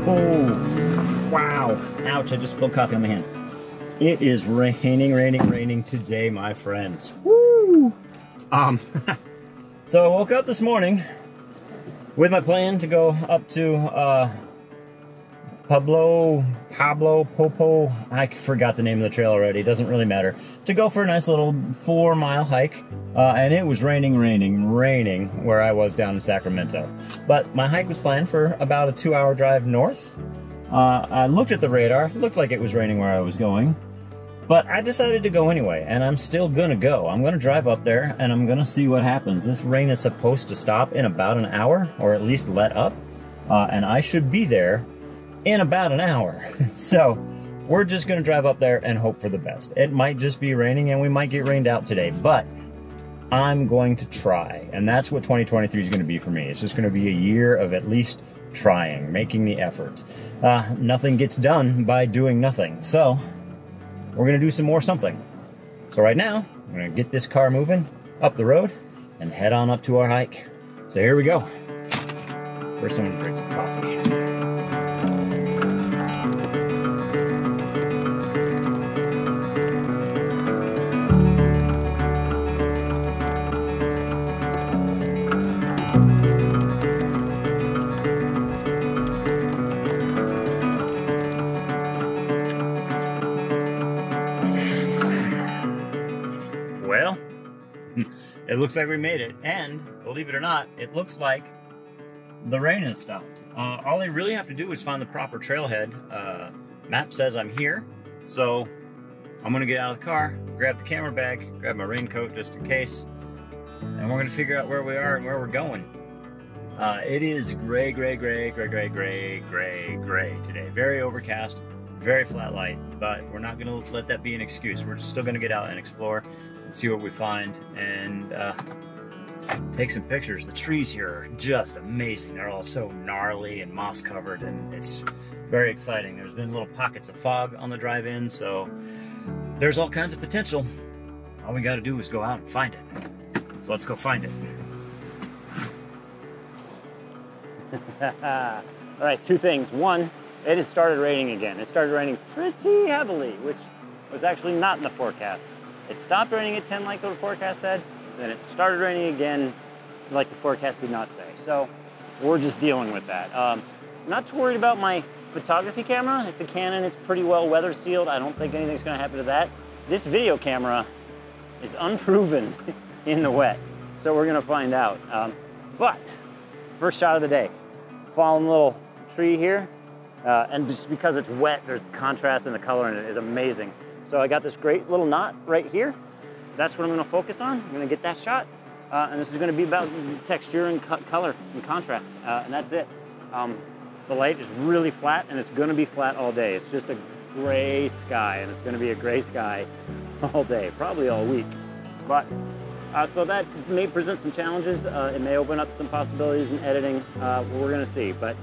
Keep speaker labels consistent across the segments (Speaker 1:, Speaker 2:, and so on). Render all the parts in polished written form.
Speaker 1: Oh, wow. Ouch, I just spilled coffee on my hand. It is raining today, my friends. Woo! So I woke up this morning with my plan to go up to Popo, I forgot the name of the trail already, it doesn't really matter, to go for a nice little 4-mile hike, and it was raining where I was down in Sacramento. But my hike was planned for about a 2-hour drive north. I looked at the radar, it looked like it was raining where I was going, but I decided to go anyway, and I'm still gonna go. I'm gonna drive up there, and I'm gonna see what happens. This rain is supposed to stop in about an hour, or at least let up, and I should be there in about an hour. So we're just gonna drive up there and hope for the best. It might just be raining and we might get rained out today, but I'm going to try. And that's what 2023 is gonna be for me. It's just gonna be a year of at least trying, making the effort. Nothing gets done by doing nothing. So we're gonna do some more something. So right now, I'm gonna get this car moving up the road and head on up to our hike. So here we go. First, I'm gonna drink some coffee. Well, it looks like we made it, and believe it or not, it looks like the rain has stopped. All I really have to do is find the proper trailhead. Map says I'm here, so I'm gonna get out of the car, grab the camera bag, grab my raincoat just in case, and we're gonna figure out where we are and where we're going. It is gray today. Very overcast, very flat light, but we're not gonna let that be an excuse. We're still gonna get out and explore and see what we find, and take some pictures. The trees here are just amazing. They're all so gnarly and moss covered, and it's very exciting. There's been little pockets of fog on the drive in, so there's all kinds of potential. All we gotta do is go out and find it. So let's go find it. All right, two things. One, it has started raining again. It started raining pretty heavily, which was actually not in the forecast. It stopped raining at 10 like the forecast said, then it started raining again like the forecast did not say. So we're just dealing with that. I'm not too worried about my photography camera. It's a Canon, it's pretty well weather sealed. I don't think anything's gonna happen to that. This video camera is unproven in the wet, so we're gonna find out. But first shot of the day, fallen little tree here, and just because it's wet, there's contrast in the color and it is amazing. So I got this great little knot right here. That's what I'm gonna focus on. I'm gonna get that shot. And this is gonna be about texture and color and contrast, and that's it. The light is really flat, and it's gonna be flat all day. It's just a gray sky, and it's gonna be a gray sky all day, probably all week. But, so that may present some challenges. It may open up some possibilities in editing. We're gonna see, but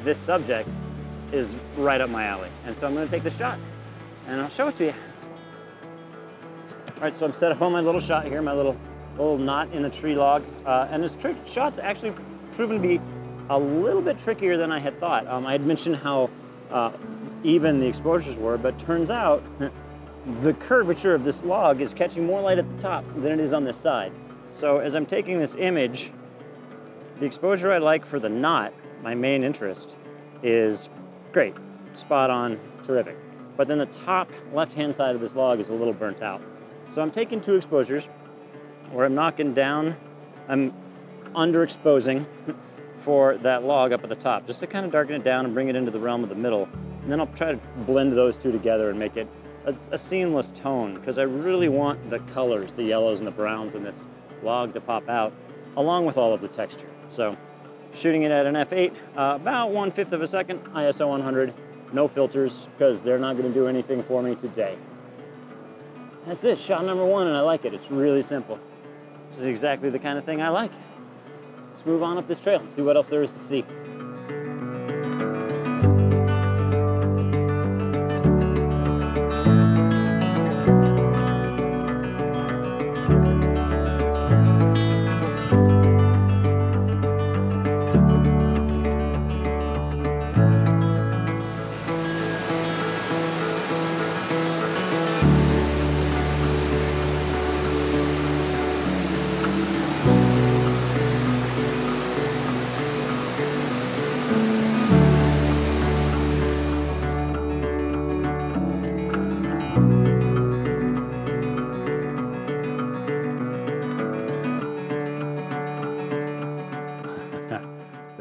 Speaker 1: this subject is right up my alley. And so I'm gonna take the shot, and I'll show it to you. All right, so I'm set up on my little shot here, my little knot in the tree log. And this shot's actually proven to be a little bit trickier than I had thought. I had mentioned how even the exposures were, but turns out the curvature of this log is catching more light at the top than it is on this side. So as I'm taking this image, the exposure I like for the knot, my main interest, is great, spot on, terrific. But then the top left-hand side of this log is a little burnt out. So I'm taking 2 exposures where I'm knocking down, I'm underexposing for that log up at the top, just to kind of darken it down and bring it into the realm of the middle. And then I'll try to blend those 2 together and make it a seamless tone, because I really want the colors, the yellows and the browns in this log to pop out, along with all of the texture. So shooting it at an f8, about 1/5 of a second, ISO 100, no filters, because they're not going to do anything for me today. That's it, shot number 1, and I like it. It's really simple. This is exactly the kind of thing I like. Let's move on up this trail and see what else there is to see.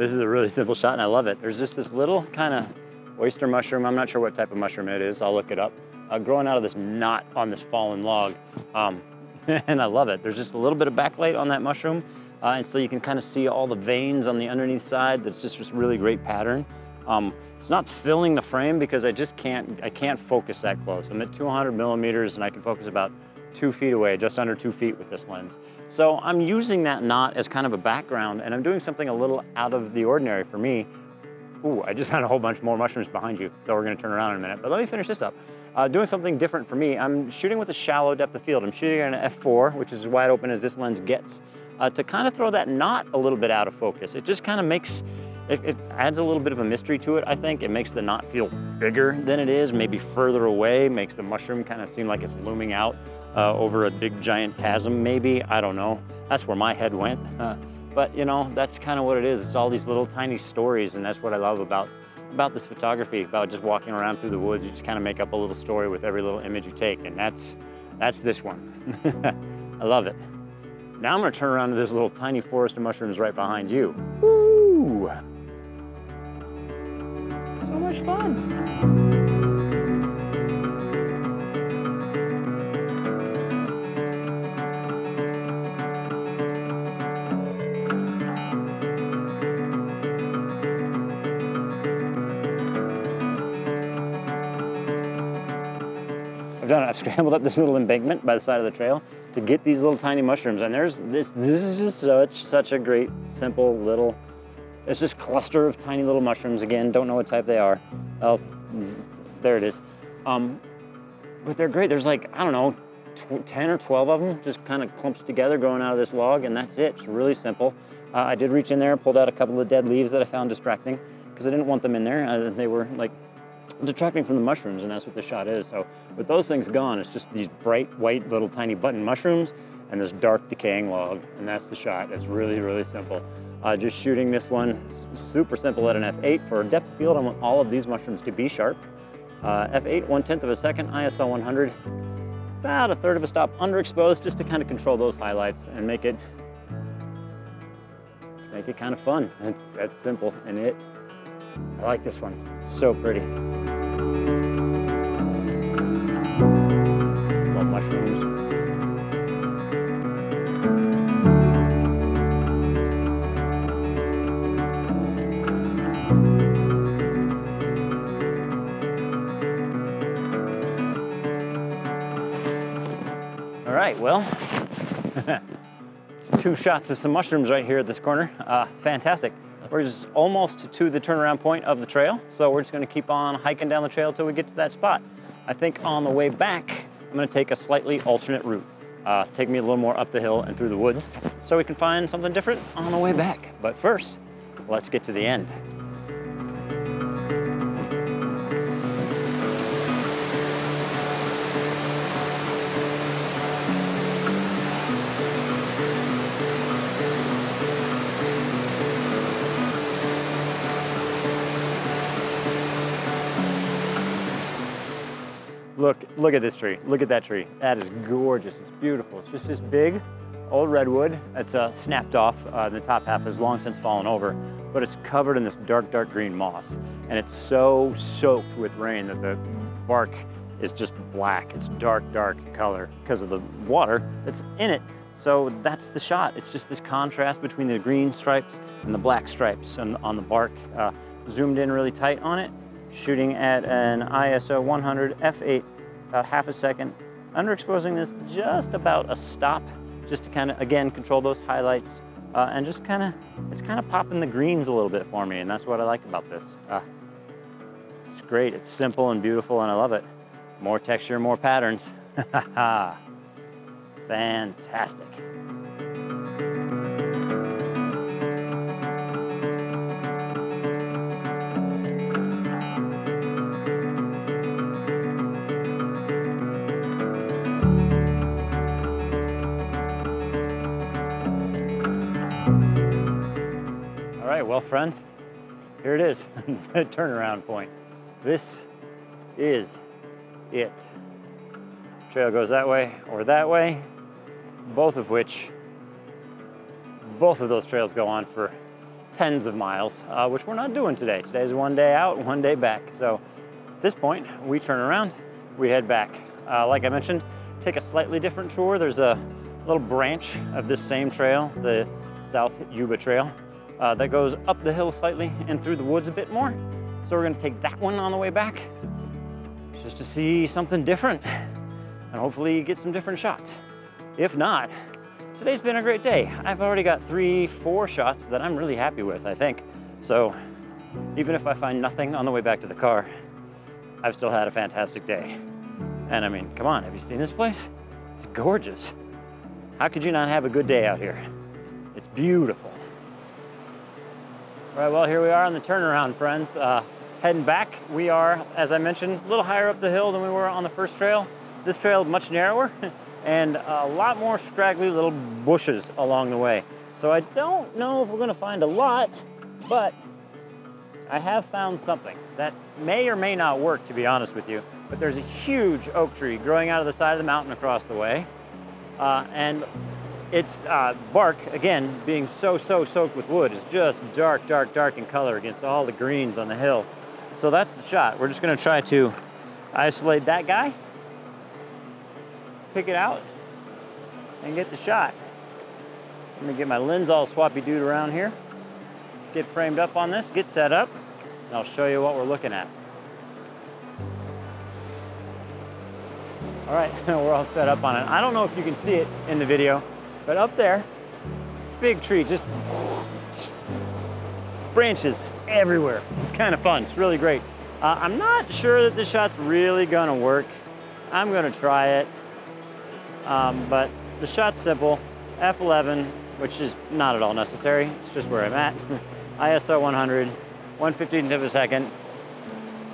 Speaker 1: This is a really simple shot and I love it. There's just this little kind of oyster mushroom. I'm not sure what type of mushroom it is. I'll look it up. Growing out of this knot on this fallen log. And I love it. There's just a little bit of backlight on that mushroom. And so you can kind of see all the veins on the underneath side. That's just really great pattern. It's not filling the frame because I can't focus that close. I'm at 200 millimeters and I can focus about 2 feet away, just under 2 feet with this lens. So I'm using that knot as kind of a background and I'm doing something a little out of the ordinary for me. Ooh, I just found a whole bunch more mushrooms behind you, so we're gonna turn around in a minute, but let me finish this up. Doing something different for me. I'm shooting with a shallow depth of field. I'm shooting at an f4, which is as wide open as this lens gets, to kind of throw that knot a little bit out of focus. It just kind of makes, it adds a little bit of a mystery to it, I think. It makes the knot feel bigger than it is, maybe further away, makes the mushroom kind of seem like it's looming out over a big giant chasm, maybe, I don't know. That's where my head went. But you know, that's kind of what it is. It's all these little tiny stories, and that's what I love about this photography, about just walking around through the woods. You just kind of make up a little story with every little image you take, and that's this one. I love it. Now I'm gonna turn around to this little tiny forest of mushrooms right behind you. Woo! So much fun. I've scrambled up this little embankment by the side of the trail to get these little tiny mushrooms, and there's this is just such a great, simple little, it's just cluster of tiny little mushrooms. Again, don't know what type they are. Oh, there it is. But they're great. There's like, I don't know, 10 or 12 of them just kind of clumps together growing out of this log, and that's it. It's really simple. I did reach in there and pulled out a couple of dead leaves that I found distracting because I didn't want them in there. They were like detracting from the mushrooms, and that's what this shot is. So with those things gone, it's just these bright white little tiny button mushrooms and this dark decaying log, and that's the shot. It's really, really simple. Just shooting this one super simple at an f8. For depth of field, I want all of these mushrooms to be sharp. f8, 1/10 of a second, ISO 100, about 1/3 of a stop underexposed, just to kind of control those highlights and make it kind of fun. That's simple, and I like this one. It's so pretty. Love mushrooms. All right, well, 2 shots of some mushrooms right here at this corner. Fantastic. We're just almost to the turnaround point of the trail, so we're just gonna keep on hiking down the trail till we get to that spot. I think on the way back, I'm gonna take a slightly alternate route. Take me a little more up the hill and through the woods so we can find something different on the way back. But first, let's get to the end. Look at this tree. Look at that tree. That is gorgeous. It's beautiful. It's just this big old redwood. It's snapped off. The top half has long since fallen over, but it's covered in this dark, dark green moss. And it's so soaked with rain that the bark is just black. It's dark, dark color because of the water that's in it. So that's the shot. It's just this contrast between the green stripes and the black stripes on the bark. Zoomed in really tight on it, shooting at an ISO 100 f8, about half a second, underexposing this just about a stop, just to kind of, again, control those highlights, and just kind of, it's kind of popping the greens a little bit for me, and that's what I like about this. It's great, it's simple and beautiful, and I love it. More texture, more patterns. Fantastic. All right, well, friends, here it is, the turnaround point. This is it. Trail goes that way or that way, both of those trails go on for tens of miles, which we're not doing today. Today's one day out, one day back. So at this point, we turn around, we head back. Like I mentioned, take a slightly different tour. There's a little branch of this same trail, the South Yuba Trail, that goes up the hill slightly and through the woods a bit more. So we're gonna take that one on the way back, just to see something different and hopefully get some different shots. If not, today's been a great day. I've already got 3-4 shots that I'm really happy with, I think. So even if I find nothing on the way back to the car, I've still had a fantastic day. And I mean, come on, have you seen this place? It's gorgeous. How could you not have a good day out here? It's beautiful. All right, well, here we are on the turnaround, friends. Heading back, we are, as I mentioned, a little higher up the hill than we were on the first trail. This trail is much narrower and a lot more scraggly little bushes along the way. So I don't know if we're gonna find a lot, but I have found something that may or may not work, to be honest with you. But there's a huge oak tree growing out of the side of the mountain across the way. And its bark, again, being so soaked with wood, is just dark in color against all the greens on the hill. So that's the shot. We're just gonna try to isolate that guy, pick it out, and get the shot. Let me get my lens all swappy dude around here, get framed up on this, get set up, and I'll show you what we're looking at. All right, we're all set up on it. I don't know if you can see it in the video, but up there, big tree, just branches everywhere. It's kind of fun, it's really great. I'm not sure that this shot's really gonna work. I'm gonna try it, but the shot's simple. F11, which is not at all necessary, it's just where I'm at. ISO 100, 1/15th of a second.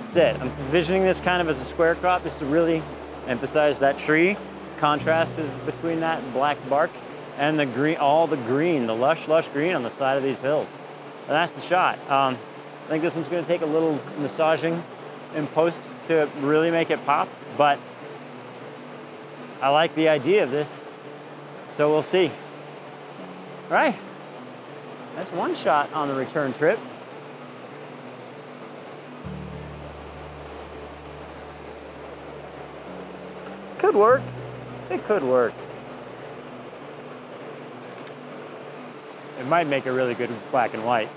Speaker 1: That's it. I'm envisioning this kind of as a square crop just to really emphasize that tree. Contrast is between that black bark and the green, all the green, the lush green on the side of these hills. And that's the shot. I think this one's gonna take a little massaging in post to really make it pop, but I like the idea of this, so we'll see. All right, that's one shot on the return trip. Could work, it could work. It might make a really good black and white.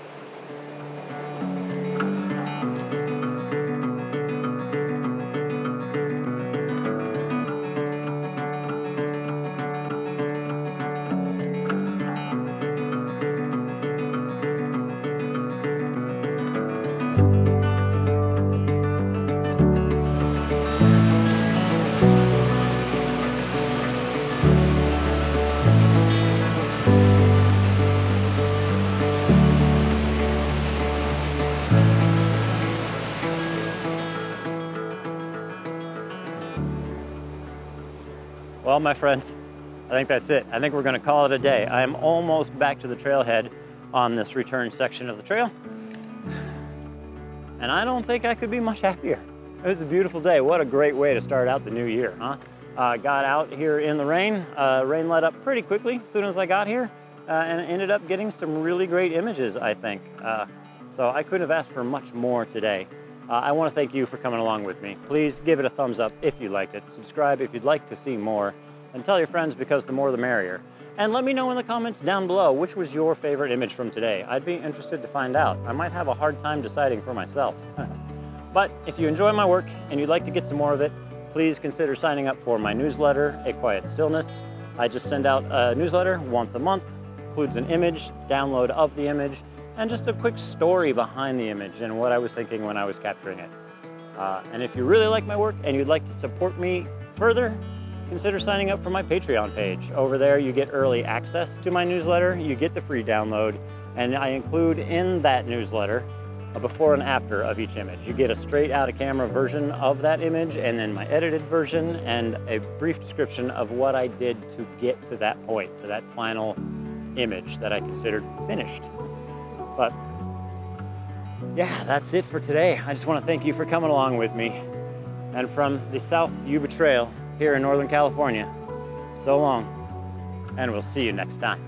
Speaker 1: Well, my friends, I think that's it. I think we're gonna call it a day. I am almost back to the trailhead on this return section of the trail. And I don't think I could be much happier. It was a beautiful day. What a great way to start out the new year, huh? Got out here in the rain. Rain let up pretty quickly as soon as I got here, and ended up getting some really great images, I think. So I couldn't have asked for much more today. I want to thank you for coming along with me. Please give it a thumbs up if you liked it. Subscribe if you'd like to see more. And tell your friends, because the more the merrier. And let me know in the comments down below, which was your favorite image from today. I'd be interested to find out. I might have a hard time deciding for myself. But if you enjoy my work and you'd like to get some more of it, please consider signing up for my newsletter, A Quiet Stillness. I just send out a newsletter once a month, includes an image, download of the image, and just a quick story behind the image and what I was thinking when I was capturing it. And if you really like my work and you'd like to support me further, consider signing up for my Patreon page. Over there, you get early access to my newsletter, you get the free download, and I include in that newsletter a before and after of each image. You get a straight out of camera version of that image, and then my edited version, and a brief description of what I did to get to that point, to that final image that I considered finished. But yeah, that's it for today. I just want to thank you for coming along with me. And from the South Yuba Trail here in Northern California, so long, and we'll see you next time.